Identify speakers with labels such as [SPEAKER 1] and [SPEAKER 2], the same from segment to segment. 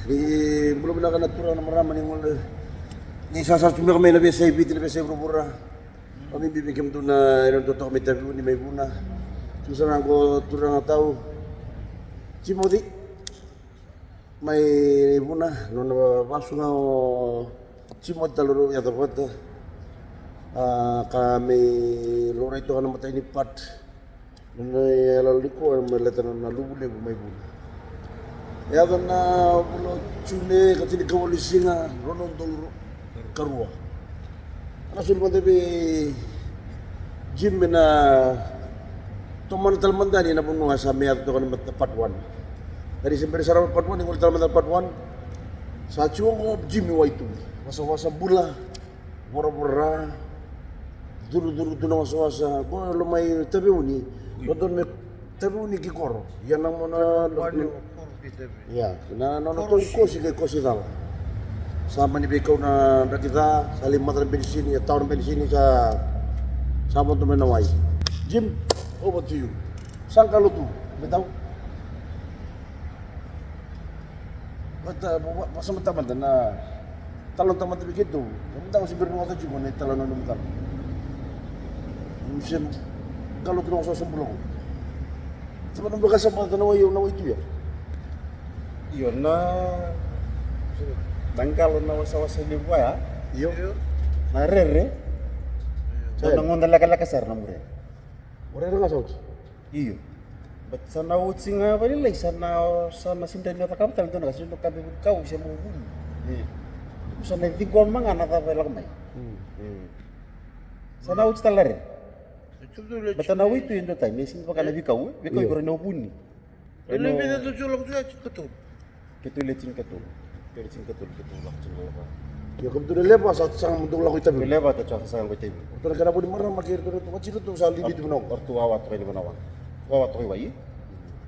[SPEAKER 1] belum nak natura na marama ni ngol. Ni sasa cuma kami na besa ibit na besa berubura. Kami bibikim tu na iron toto kami tabi ni may buna. Susah ako turang tahu. Cimodi may buna no na basu na cimod taluro ya tapata. Kami lora itu kana matay ni pat. Nai lalu ko melatan na lubule may buna. Ya na bulo chune katini kawalisinga ronon dolro karua. Ana sulman tabi Jim na toman talmandani na puno sa mayat to kan patwan. Dari sempere sarap patwan ngol talmandani patwan. Sa chuong Jim waitu. Wasa-wasa bula. Bora-bora. Dulu-dulu tu na wasa-wasa. Bo lumay tabi uni. Rodon me tabi uni kikoro. Yan ang mona ya, na to kosi kay kosi dal. Sama ni bikaw na kita sa limat ng bensin, ya taon ng bensin sa sabon to menaway. Jim, over to you. Saan ka luto? Bitaw? Pasama tamad na talon tamad begitu. Bitaw si Berno ato Jim, na talon ng tal. Musim kalau tu sa sembulong. Sama nang bagas sa naway itu ya.
[SPEAKER 2] Yun na dangkal na wasa-wasa ni buaya.
[SPEAKER 1] Iyo.
[SPEAKER 2] Na rere. So nangon laka sar na mure.
[SPEAKER 1] Ora nga sauts.
[SPEAKER 2] Iyo. But sana utsi nga bali lay sana sinda ni takam tal to na kasi ka kau siya mo bun. Sana digwan mga na ta lang may. Sana utsi talare. Bata na witu yun tayo. Nesin pa ka na bikaw. Bikaw ko rin na ubuni.
[SPEAKER 3] Ano yung pinatutulog siya? Ito.
[SPEAKER 2] Ketulecin ketul lah cingol apa.
[SPEAKER 1] Ya kam tu lepa sa sang mundong ko itabi.
[SPEAKER 2] Lewa to sa sang ko tibi.
[SPEAKER 1] Tu kana pudi marang makir tu macam tu sa libi tu manok.
[SPEAKER 2] Ortu awat ko ni manawa. Awat ko wai.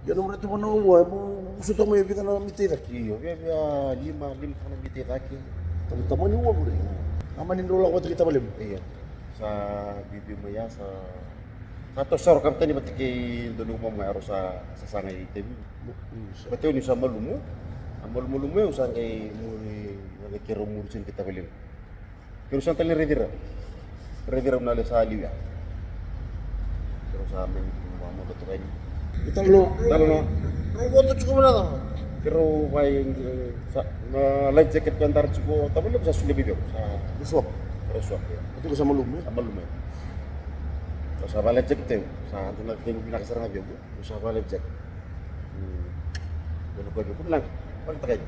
[SPEAKER 1] Ya nomor tu manok wa mo suto mo yebita na mitira.
[SPEAKER 2] Iyo, bia lima kana biti taki.
[SPEAKER 1] Tamu ni wa bure. Amanin dulu ko kita balim.
[SPEAKER 2] Iya. Sa bibi mo ya sa atau sor kam tani batiki donu mo harus sa sangay tibi. Betul ni sa malumu. Amol mulume usang kay muri kiro murusin kita belin. Kiro sang tali revira. Revira unale sa aliya. Kiro sa amin mo to kay.
[SPEAKER 1] Talo no.
[SPEAKER 3] Robot tu cukup mana?
[SPEAKER 2] Kiro may sa life jacket ko antar cuko tabelo sa sulibi ko sa
[SPEAKER 1] Uswak.
[SPEAKER 2] reswak.
[SPEAKER 1] Itu ko sa malume.
[SPEAKER 2] Sa malume. Sa life jacket sa tunag kay pinakasara nga biyo. Sa life jacket. Ano ko ko lang. Paling tagay.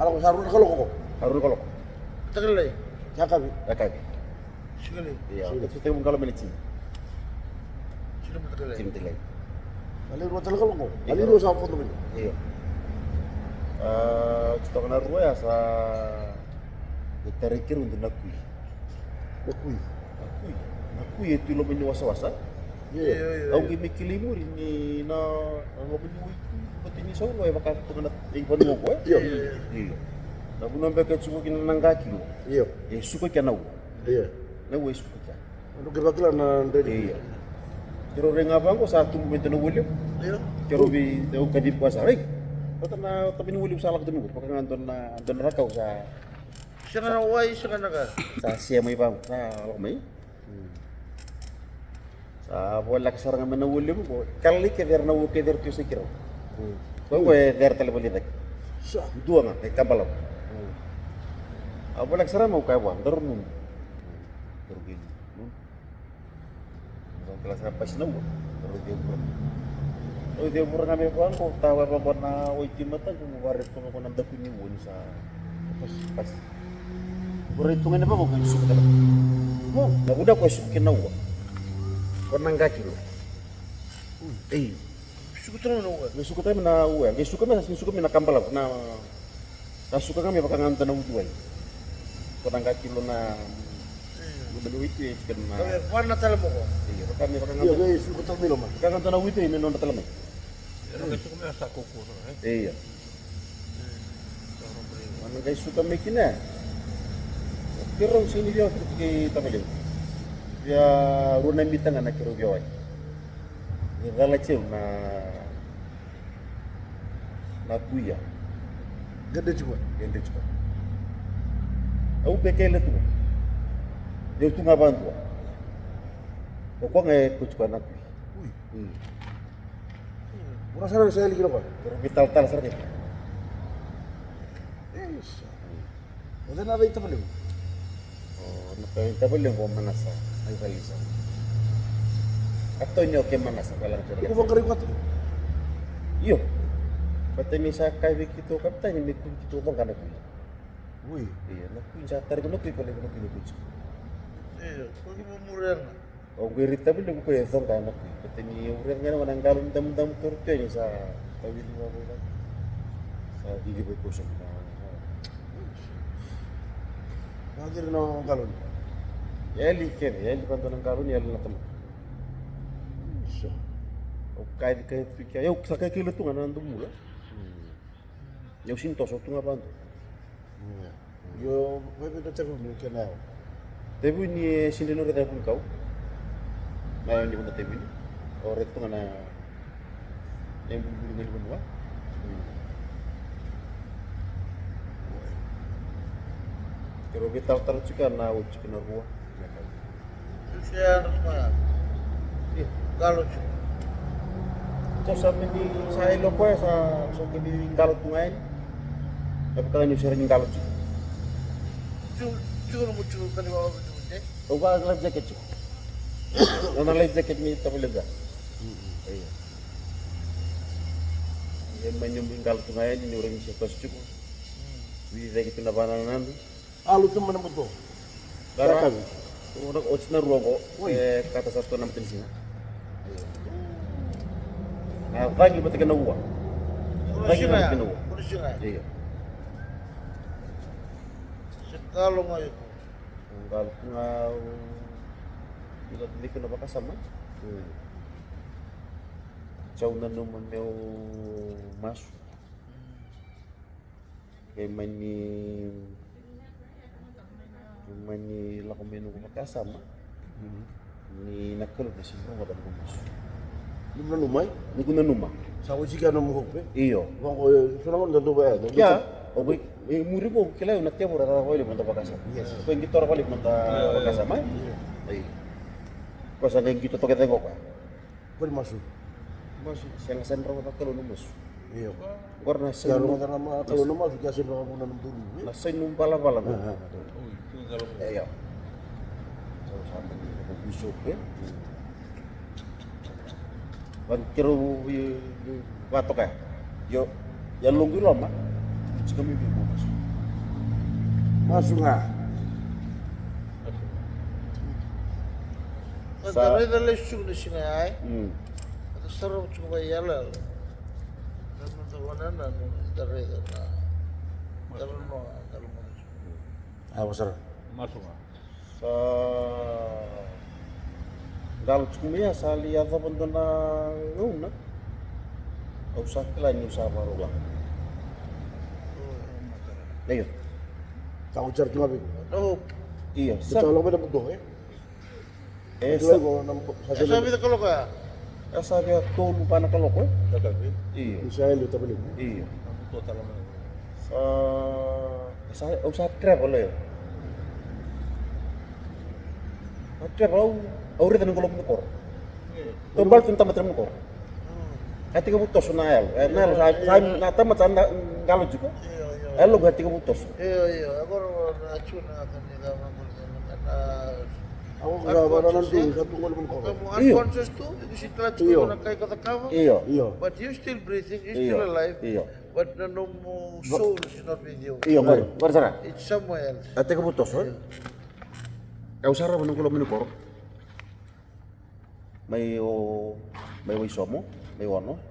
[SPEAKER 1] Ala ko sarun ko.
[SPEAKER 2] Harun kolok.
[SPEAKER 3] Tagal lagi.
[SPEAKER 1] Yakabi.
[SPEAKER 2] Yakag.
[SPEAKER 3] Sekali.
[SPEAKER 2] Iya, itu tayo kalau melicin.
[SPEAKER 3] Sudah tagal lagi.
[SPEAKER 2] Cintilay.
[SPEAKER 1] Aliru talaga ko. Aliru sa foto mo.
[SPEAKER 2] Iya. Kita kena ruya sa tarikir untuk nakui.
[SPEAKER 1] Nakui.
[SPEAKER 2] Nakui itu lo menyu wasa-wasa.
[SPEAKER 1] Iya.
[SPEAKER 2] Au gimi kilimur ini na ang menyu itu betini sawo ay baka tungat ibon mo ko.
[SPEAKER 1] Iya.
[SPEAKER 2] Iya. Na bunon ba ka suko kinanga kilo.
[SPEAKER 1] Iya.
[SPEAKER 2] Suko kya naw.
[SPEAKER 1] Iya.
[SPEAKER 2] Na we suko kya.
[SPEAKER 1] Ano gibagla na ndedi.
[SPEAKER 2] Iya. Pero renga bang ko sa momento na wulim.
[SPEAKER 3] Iya.
[SPEAKER 2] Pero bi daw kadip ko sa rig. Pata na tabi ni wulim sa alak dun ko. Pagka andon na rakaw sa
[SPEAKER 3] Siya na naway, siya na ka.
[SPEAKER 2] sa siya may bang sa alak may. Sa wala ka sarang man na wulim ko. Kali ke der na wu ke der tu sikiro. Ko der tale balidak.
[SPEAKER 1] Sa.
[SPEAKER 2] Dua nga kay kabalaw. Wala ka sarang mo kay wan darun. Turgin. Ang kelas apa sih nawo? Terus dia pura. Oh dia pura kami puan ko tawa pa na uiti mata kung warit ko nang dapin ni won sa pas. Warit ko ngene ba mo kay suka talaga. Oh, naguda ko suka nawo. Ko nang gaki lo.
[SPEAKER 3] Suka tu naway.
[SPEAKER 2] May suka tayo na uwa. May suka na kambal ako na suka kami pakangan tanaw duway. Ko nang gaki lo na Benuit itu kena.
[SPEAKER 3] Kaya warna talam mo ko.
[SPEAKER 2] Iya, kami pakai
[SPEAKER 1] Iya,
[SPEAKER 2] ngantar.
[SPEAKER 1] guys, suko ta milo man.
[SPEAKER 2] Pakai ngantar itu ini non talam.
[SPEAKER 3] Pero ito kami sa kuko.
[SPEAKER 2] Iya. Mana guys suka makin na. Pero sini dia pergi tamalin. Dia runa mitang anak kiro biawai. Ni galaceu na kuya.
[SPEAKER 1] Gede juga.
[SPEAKER 2] Gede juga. Au pekele tu. Dia tu ngaban tu. Pokok ngai kucukan aku.
[SPEAKER 1] Wih. Murah sana saya lagi apa?
[SPEAKER 2] Terus vital sarke.
[SPEAKER 1] Isa. Wala na rin ito pala.
[SPEAKER 2] Oh, nakita ba lang ko manasa ay kalisa. Ato nyo ke manasa walang
[SPEAKER 1] Ikaw
[SPEAKER 2] cerita.
[SPEAKER 1] bang kariwat?
[SPEAKER 2] Iyo. Pati ni sa kay kito kapta ni kun kito bang kana ko.
[SPEAKER 1] Wih.
[SPEAKER 2] Iya, nakun sa tar ko ko le ko kilo.
[SPEAKER 3] Iya, kung mumurian na.
[SPEAKER 2] O guirita ba lang ko yung kana ko. Pati ni uren nga naman ang galon dam turto ni sa tawil mo ko. Sa gigi ko sa
[SPEAKER 1] Nakakiri na ang galon.
[SPEAKER 2] Yali ken, yali panto ng galon yali na tamo.
[SPEAKER 1] Isa.
[SPEAKER 2] O kay fikya, eu sa kay kilo tunga nando mula. Eu sinto so tunga panto.
[SPEAKER 1] Yo, may pinatag mo kaya na ako.
[SPEAKER 2] Tebu ni sindino reta pun kau. Ngayon di mo tebu ni. O reto nga na yang bulu ngali bunwa. Pero vital tar juga na uci kena ruah.
[SPEAKER 3] Siya ano ma.
[SPEAKER 2] Iya.
[SPEAKER 3] Galo siya.
[SPEAKER 2] So sa ni sa ilo ko sa so kini galot ngayon. Tapi kalau ni sering galot.
[SPEAKER 3] Siguro mo siguro kaniwa ako dito.
[SPEAKER 2] O ba life jacket siya. Ano life jacket ni tapi lega. Iya. Yang menyumbing galot ngayon ni orang siya tos cukup. Bisa kita nabanan
[SPEAKER 1] Alo ito man mo to.
[SPEAKER 2] Karena orang ots na ruang ko, kata satu enam tin sina. Nah, lagi betul kena uang.
[SPEAKER 3] Kuno
[SPEAKER 2] Lagi
[SPEAKER 3] siya
[SPEAKER 2] betul
[SPEAKER 3] nga.
[SPEAKER 2] kena uang.
[SPEAKER 3] Kuno siya nga.
[SPEAKER 2] Iya.
[SPEAKER 3] Galo ngayon.
[SPEAKER 2] Kalau ngau bila beli kena pakai sama. Jauh na naman meu masuk. Kaya mani lako menu ko makasama. Ni nakalo na si Roma dan gumas.
[SPEAKER 1] Lim na lumay.
[SPEAKER 2] Ni ko na numa.
[SPEAKER 1] Sa uji ka na mo hukpe.
[SPEAKER 2] Iyo.
[SPEAKER 1] Bang ko, sunang ko ba yan?
[SPEAKER 2] Ya, oke, muri mo kila yung natya mo rara ko ile manta pakasa. Ko yung gitor ko ile manta pakasa mai. Ay. Ko sa ngin gito to kita ko.
[SPEAKER 1] Pwede masuk.
[SPEAKER 2] Mas yang sentro ko takalo numus.
[SPEAKER 1] Iyo.
[SPEAKER 2] Warna
[SPEAKER 1] Kaya
[SPEAKER 2] sen.
[SPEAKER 1] rumah ka naman, kalau naman, sudah sin ka muna ng dulu.
[SPEAKER 2] Na sen num pala.
[SPEAKER 3] Galo mo.
[SPEAKER 2] Iya. So sama ni ko busuk eh. Ban kiro batok ya. Yo, ya lunggu lama. Jika mimpi mo masuk.
[SPEAKER 1] Masuk nga.
[SPEAKER 3] Kadare dale siya na siya nga ay. At sarap siya ba yala. Naman tawanan na dare na. Dare mo, galo mo.
[SPEAKER 1] Apa sir?
[SPEAKER 3] Masuk nga.
[SPEAKER 2] Sa galut kumia sa liya sa bando na una. Usah kila ni usah baru lah. Ayo.
[SPEAKER 1] Tahu jar tu ngabi.
[SPEAKER 3] Oh,
[SPEAKER 2] Iya.
[SPEAKER 1] Betul lang ba na buto eh?
[SPEAKER 2] Sa
[SPEAKER 1] ko nang
[SPEAKER 3] sabi na kalau kaya.
[SPEAKER 2] sa dia tolu pa na kalok eh.
[SPEAKER 3] Kagabi.
[SPEAKER 2] Iya.
[SPEAKER 1] Israel ito balik.
[SPEAKER 2] Iya.
[SPEAKER 3] Ito talaga.
[SPEAKER 2] Sa usah travel eh. Travel au rita ng kolom ko. Tombal tun tamat mo ko. Hati ka butos na el. Na sa na tamat sa galot juga. Elo hati ka butos.
[SPEAKER 3] Iyo. Agora na chuna kanila mga na
[SPEAKER 1] Ako gagawa na nandun, sa tungkol mo ko.
[SPEAKER 3] kamu
[SPEAKER 2] Iyo.
[SPEAKER 3] unconscious too. Isi telah
[SPEAKER 1] Iyo.
[SPEAKER 3] cukup nak kaya kata kamu.
[SPEAKER 2] Iya.
[SPEAKER 1] Iyo.
[SPEAKER 3] But you still breathing, you
[SPEAKER 2] Iyo.
[SPEAKER 3] still alive.
[SPEAKER 2] Iyo.
[SPEAKER 3] But no more soul is not with you.
[SPEAKER 2] Iya, ngor sana.
[SPEAKER 3] It's somewhere else.
[SPEAKER 2] Ate ka butos, eh? Kau sarap ng kulo minukor. May wisomo, may wano.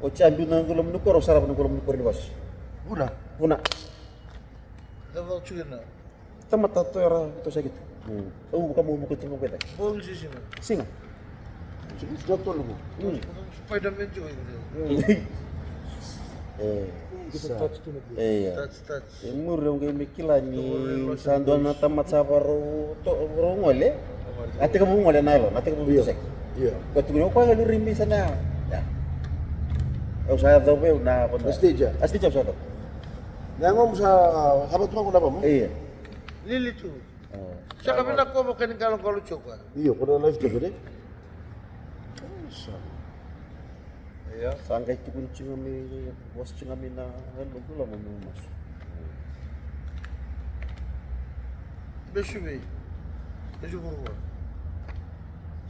[SPEAKER 2] O champion ng kulo minukor, sarap ng kulo minukor ni bas.
[SPEAKER 1] Una.
[SPEAKER 2] Una,
[SPEAKER 3] Dapat cukup na.
[SPEAKER 2] tamat tato era ito sakit. Bukan mau mukit mo pwede.
[SPEAKER 3] Bol sih sih.
[SPEAKER 2] Singa.
[SPEAKER 1] Sige, sudah tol mo.
[SPEAKER 3] Spiderman juga gitu.
[SPEAKER 1] Isa.
[SPEAKER 2] Iya.
[SPEAKER 3] Touch.
[SPEAKER 2] Murong kay mikila ni sando na tamat sa paro to ngole. Ate ka mo ngole na lo, ate ka mo bisek.
[SPEAKER 1] Iya.
[SPEAKER 2] Kau tunggu ko nga lurin bisa na. Ya. Usado pe una apa?
[SPEAKER 1] Astija.
[SPEAKER 2] Astija usado.
[SPEAKER 1] Ngomong sa sahabat tuh apa mo?
[SPEAKER 2] Iya.
[SPEAKER 3] Lili tu.
[SPEAKER 2] Oh.
[SPEAKER 3] Siya kami na ko makinig kalau coba.
[SPEAKER 1] Iyo, kuno live ka gede.
[SPEAKER 3] Iya.
[SPEAKER 2] Sangkai tu kunci kami, bos kami na hello tu lah mau masuk.
[SPEAKER 3] Beşubi. Beşu burwa.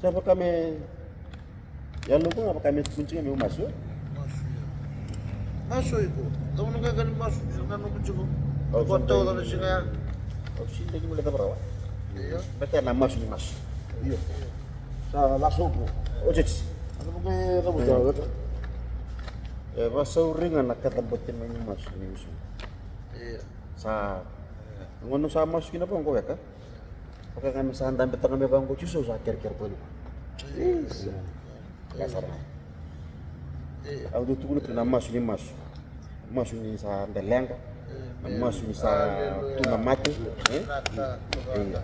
[SPEAKER 2] Siapa kami? Ya lu apa kami kunci kami mau masuk?
[SPEAKER 3] Masuk ya. Masuk itu. Kamu nak kan masuk sana nak cukup.
[SPEAKER 2] Oh,
[SPEAKER 3] Kau tahu
[SPEAKER 2] sampai-
[SPEAKER 3] kalau sini ya.
[SPEAKER 2] Oh sini lagi boleh tak berawak?
[SPEAKER 3] Iya.
[SPEAKER 2] Berarti nak masuk ni masuk.
[SPEAKER 1] Iyo. Sa laso ko.
[SPEAKER 2] Oh jadi.
[SPEAKER 1] Ano mo kay kamu jawab?
[SPEAKER 2] Ya masa ringan nak kata betin main masuk ni usul.
[SPEAKER 3] Iya.
[SPEAKER 2] Sa ngono sa masuk na po ko ya ka? Pagka kami sa handang betan kami bang ko chuso sa kir-kir po ni.
[SPEAKER 1] Yes.
[SPEAKER 2] Kasar.
[SPEAKER 3] Iya.
[SPEAKER 2] Ang tutuko na masuk ni masuk. Masuk ni sa delanga. Masuk ni sa tuna mati.
[SPEAKER 3] Nata.
[SPEAKER 2] Iya.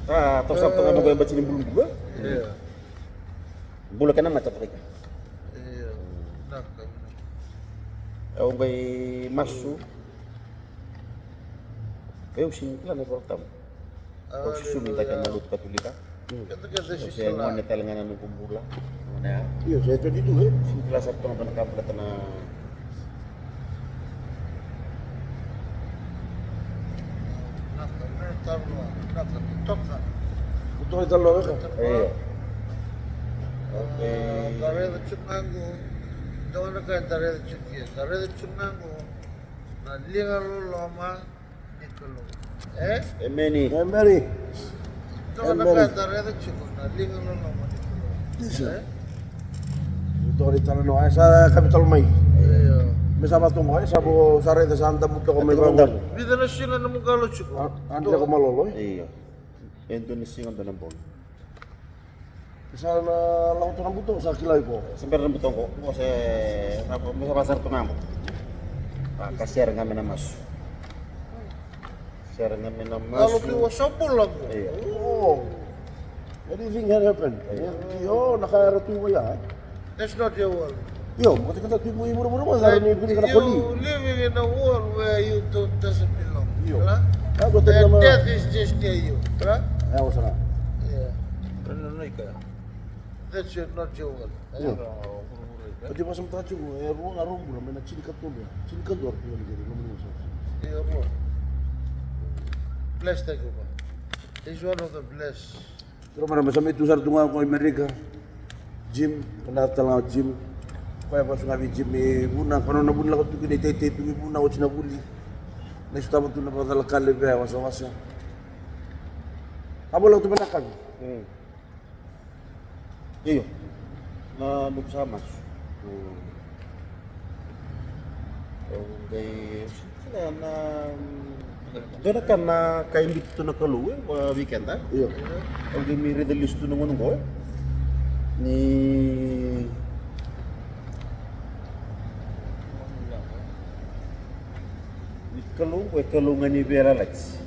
[SPEAKER 2] Ah, terus apa kamu gue baca ni bulu juga?
[SPEAKER 3] Iya.
[SPEAKER 2] Bulu kanan macam mereka.
[SPEAKER 3] Iya. Nata.
[SPEAKER 2] Aku gue masuk. Eu sini lah nih pertama. Oh susu minta kan malut katulika.
[SPEAKER 3] Kata-kata si
[SPEAKER 2] Saya mau
[SPEAKER 3] Sula.
[SPEAKER 2] netelengan anu kumbula. Mana?
[SPEAKER 1] Iyo, sa ito dito eh.
[SPEAKER 2] Sini kelas satu nang kapal na
[SPEAKER 3] Nata. Nata. Nata. Toka.
[SPEAKER 1] Ito ay talo ka.
[SPEAKER 2] iya.
[SPEAKER 3] Tare da chungango. Dawa na kan tare da chungi. Tare da chungango. Na linga lo loma nikolo.
[SPEAKER 2] Emeni.
[SPEAKER 1] Mary.
[SPEAKER 3] Dawa na kan tare da chungo. Na linga lo loma nikolo.
[SPEAKER 1] Isa. Ito ay talo no ay sa capital may.
[SPEAKER 3] Iya.
[SPEAKER 1] May sabat mo ay sabo sa reta sa anda mo ko may bang.
[SPEAKER 3] Bida na sila na mong galo chungo.
[SPEAKER 1] Andi ko maloloy.
[SPEAKER 2] Iya. Indonesia ng tanang bol.
[SPEAKER 1] Sa na lang to ng buto sa kilay ko.
[SPEAKER 2] Sampai ng butong ko kasi sa pasar to namo. Kasi nga na mas. Share nga na mas.
[SPEAKER 3] Galo kiwa sabol lang.
[SPEAKER 2] Iya.
[SPEAKER 1] Oh. Anything can happen. Yo, nakarating mo yan.
[SPEAKER 3] That's not your world.
[SPEAKER 1] Yo, makati ka tayo mo mura mo sa ni pili ka na koli.
[SPEAKER 3] You living in a world where you doesn't belong.
[SPEAKER 1] Yo.
[SPEAKER 3] Right?
[SPEAKER 1] Ako tayo
[SPEAKER 3] And
[SPEAKER 1] naman.
[SPEAKER 3] death is just near you. Right?
[SPEAKER 1] Ayaw sa na.
[SPEAKER 3] Yeah.
[SPEAKER 2] Ano na ka?
[SPEAKER 3] That's not your world.
[SPEAKER 1] Yo. Pati pa sa mga tayo ko, eh, ruang araw mo may nagsilikat mo niya. Silikat doon, pinali ka rin, naman mo sa.
[SPEAKER 3] Yeah, bro. Blessed ako ba? He's one of the blessed.
[SPEAKER 1] Pero marami sa may tusar tunga ko Amerika. Gym, kanatal nga gym. Kaya pa sa nga gym, eh, buna, kano na buna ko ito kinitay-tay, tungi buna ko sinabuli. Naisutama ito na patalakali, kaya wasa-wasa. Abo lang ito malakag.
[SPEAKER 2] Iyo. Na lubsa mas. Okay. Sila na doon ka na kain dito na kaluwi weekend ha?
[SPEAKER 1] Iyo.
[SPEAKER 2] Okay, may release to nung ko ni kalungan ni Vera Lex.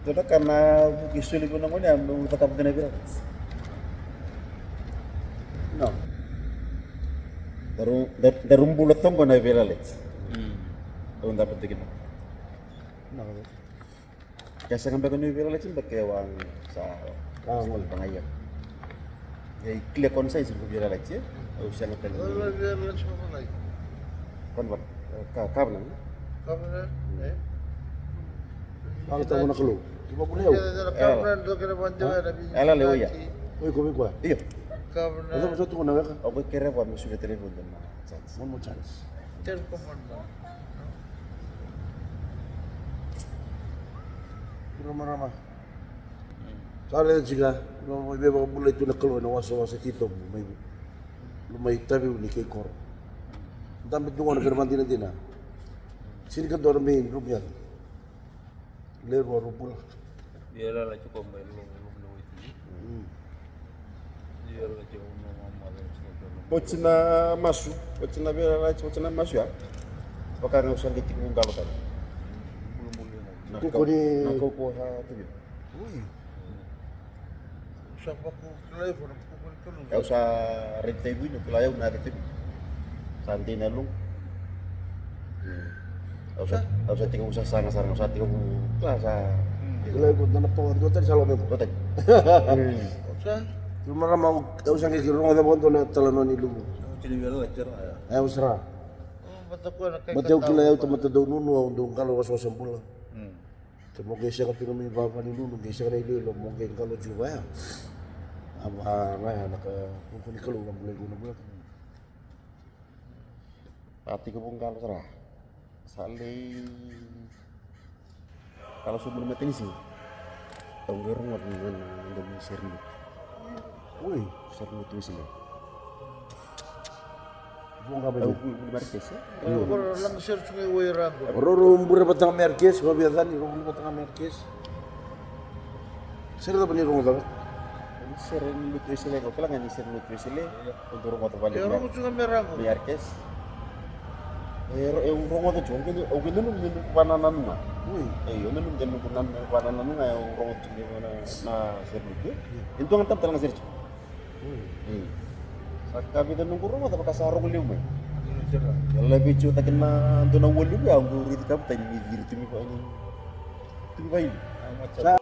[SPEAKER 2] Doon ka na bukisulit ko naman yan, nung takap na Vera Lex.
[SPEAKER 1] No.
[SPEAKER 2] Darum bulat tong ko na Vera Lex. Doon dapat tingin mo.
[SPEAKER 1] No.
[SPEAKER 2] Kaya sa kambang ko ni Vera Lex, bakewang sa
[SPEAKER 1] Kawal.
[SPEAKER 2] pangayak. Kaya clear concise ko Vera Lex ya. O siya nga
[SPEAKER 3] Wala
[SPEAKER 2] talaga.
[SPEAKER 3] yan lang siya malay.
[SPEAKER 2] Konwar. Kab na.
[SPEAKER 3] Kami na? Eh?
[SPEAKER 1] Ang tawo na kalo. Di ba puliyaw?
[SPEAKER 3] Kami na doon ka naman diyan.
[SPEAKER 2] Ala, Leo, ya.
[SPEAKER 1] Uy, kumi ko.
[SPEAKER 2] Iyo.
[SPEAKER 3] Kami na.
[SPEAKER 1] Ano mo sa tungo na ka?
[SPEAKER 2] Ako kira pa mo sulit telepon doon na chance.
[SPEAKER 1] One more chance.
[SPEAKER 3] Ten command na.
[SPEAKER 1] Pero marama. Sali na siya. May beba ko bulay ito na kalo na wasa-wasa tito. May tabi ni kay Cor. Ang dami tungo na kanaman din na. Sini ka doon may room yan. Lero rupul.
[SPEAKER 4] Biarlah lah cukup main lu itu. Biarlah cukup mau
[SPEAKER 2] Pochi na masu, pochi na Vera Lex, pochi na masu ya. Baka nga usang ditik mong galo tayo.
[SPEAKER 1] Kuko ni-
[SPEAKER 2] Nakukuha tayo.
[SPEAKER 1] Uy.
[SPEAKER 3] Sa pa ko telephone, ko
[SPEAKER 2] Kau sa red table ni pulayaw na red table. Santi na lung. Kau sa tinggal usah sana sarang sa tinggal sa
[SPEAKER 1] Kalau ikut na napawad ko tayo sa loob ko.
[SPEAKER 2] hotel.
[SPEAKER 3] Sa?
[SPEAKER 1] Cuma ramang tahu sang kikirong ada bonto na talanon ilu.
[SPEAKER 4] Jadi biar lancar ya.
[SPEAKER 1] Ayaw sara.
[SPEAKER 3] Mata ko na kay
[SPEAKER 1] Mateo kilayaw tamata daw nuno ang kalau waswasan pula.
[SPEAKER 2] Hmm.
[SPEAKER 1] Temo kaysa ka pinumi baba ni nuno kaysa ka na ililo mo kay kalau juga ya. Aba na naka kung ni kalau ang bulay ko na bulay.
[SPEAKER 2] Pati ko pong kalau sarah. Sali kalau sebelum mati sih. Tahu gerong at ng serlu.
[SPEAKER 1] Uy,
[SPEAKER 2] Serlu tu sila.
[SPEAKER 1] buong ka ba?
[SPEAKER 2] Tahu beli martes ya.
[SPEAKER 3] Ko lang sir sa way rango.
[SPEAKER 1] Ororo umbura batang merkes, mabiyadan ni rong batang merkes. Sir ta ni rong ta?
[SPEAKER 2] Serlu tu sila ko kailangan ni serlu tu sila. Untuk rumah tu balik.
[SPEAKER 3] Kaya ro ko nga rango.
[SPEAKER 2] Martes. Yung rumah tu jong kini o kini nung pananan nga.
[SPEAKER 1] Uy,
[SPEAKER 2] Yun nung din pananan nga yung rumah tu na serlu tu. Itu ang tam talaga serlu. Sa kami doon ng kuruma, tapos kasarong liw mo. Yung lebih cuta kan na doon ang wali mo, ang guri ka tayo ni diri tumi pa ini. Tumi pa ini.
[SPEAKER 1] sa